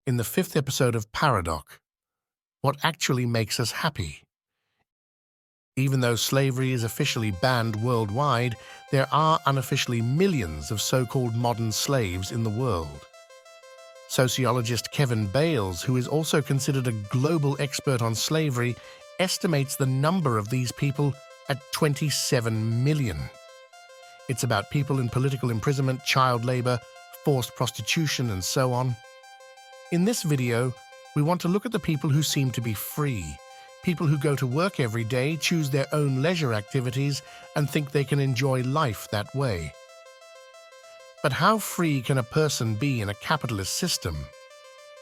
in the 5th episode of ParaDoc, what actually makes us happy. Even though slavery is officially banned worldwide, there are unofficially millions of so-called modern slaves in the world. Sociologist Kevin Bales, who is also considered a global expert on slavery, estimates the number of these people at 27 million. It's about people in political imprisonment, child labor, forced prostitution, and so on. In this video, we want to look at the people who seem to be free, people who go to work every day, choose their own leisure activities, and think they can enjoy life that way. But how free can a person be in a capitalist system?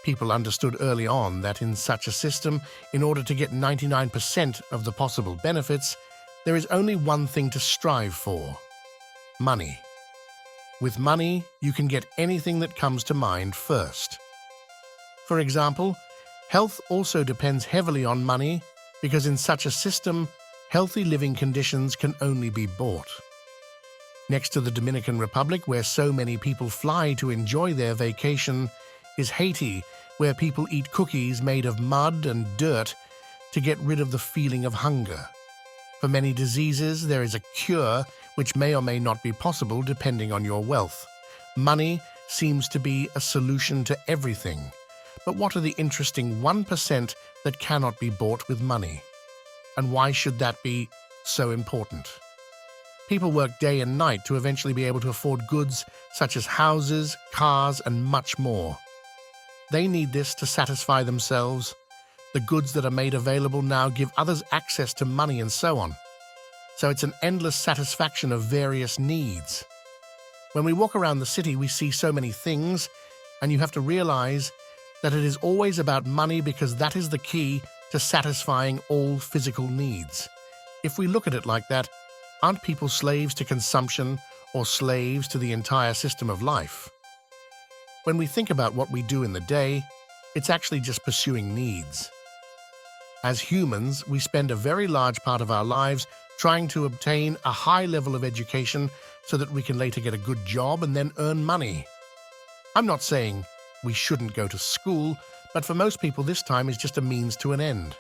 People understood early on that in such a system, in order to get 99% of the possible benefits, there is only one thing to strive for: money. With money, you can get anything that comes to mind first. For example, health also depends heavily on money because in such a system, healthy living conditions can only be bought. Next to the Dominican Republic, where so many people fly to enjoy their vacation, is Haiti, where people eat cookies made of mud and dirt to get rid of the feeling of hunger. For many diseases, there is a cure which may or may not be possible depending on your wealth. Money seems to be a solution to everything. But what are the interesting 1% that cannot be bought with money? And why should that be so important? People work day and night to eventually be able to afford goods such as houses, cars, and much more. They need this to satisfy themselves. The goods that are made available now give others access to money and so on. So it's an endless satisfaction of various needs. When we walk around the city, we see so many things, and you have to realize that it is always about money because that is the key to satisfying all physical needs. If we look at it like that, aren't people slaves to consumption or slaves to the entire system of life? When we think about what we do in the day, it's actually just pursuing needs. As humans, we spend a very large part of our lives trying to obtain a high level of education so that we can later get a good job and then earn money. I'm not saying we shouldn't go to school, but for most people this time is just a means to an end.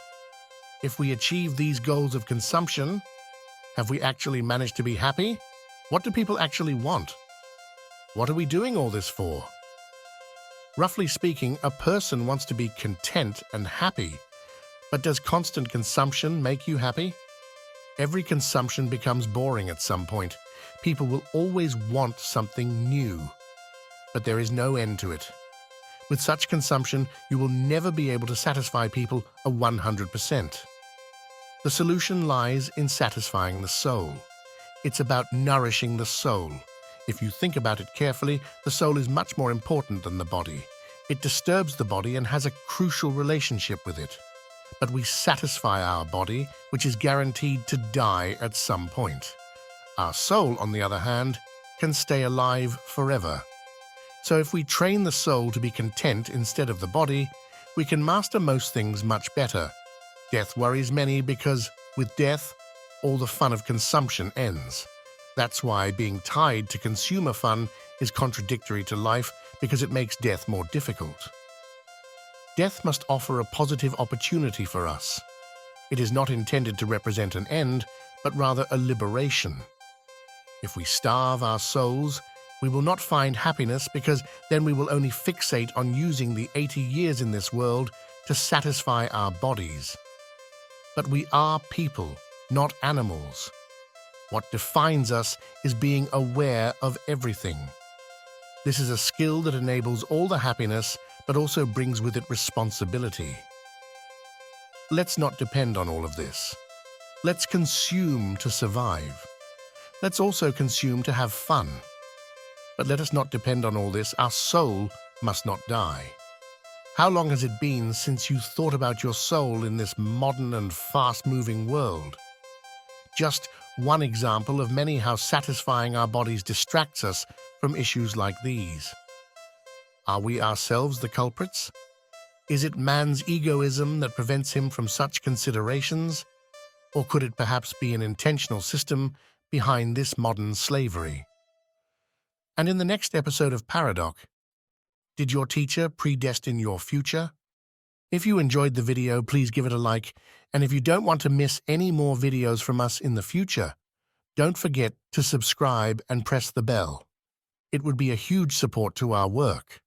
If we achieve these goals of consumption, have we actually managed to be happy? What do people actually want? What are we doing all this for? Roughly speaking, a person wants to be content and happy, but does constant consumption make you happy? Every consumption becomes boring at some point. People will always want something new, but there is no end to it. With such consumption, you will never be able to satisfy people 100%. The solution lies in satisfying the soul. It's about nourishing the soul. If you think about it carefully, the soul is much more important than the body. It disturbs the body and has a crucial relationship with it. But we satisfy our body, which is guaranteed to die at some point. Our soul, on the other hand, can stay alive forever. So if we train the soul to be content instead of the body, we can master most things much better. Death worries many because, with death, all the fun of consumption ends. That's why being tied to consumer fun is contradictory to life because it makes death more difficult. Death must offer a positive opportunity for us. It is not intended to represent an end, but rather a liberation. If we starve our souls, we will not find happiness because then we will only fixate on using the 80 years in this world to satisfy our bodies. But we are people, not animals. What defines us is being aware of everything. This is a skill that enables all the happiness, but also brings with it responsibility. Let's not depend on all of this. Let's consume to survive. Let's also consume to have fun. But let us not depend on all this. Our soul must not die. How long has it been since you thought about your soul in this modern and fast-moving world? Just one example of many how satisfying our bodies distracts us from issues like these. Are we ourselves the culprits? Is it man's egoism that prevents him from such considerations? Or could it perhaps be an intentional system behind this modern slavery? And in the next episode of ParaDoc, Did your teacher predestine your future? If you enjoyed the video, please give it a like, and if you don't want to miss any more videos from us in the future, don't forget to subscribe and press the bell. It would be a huge support to our work.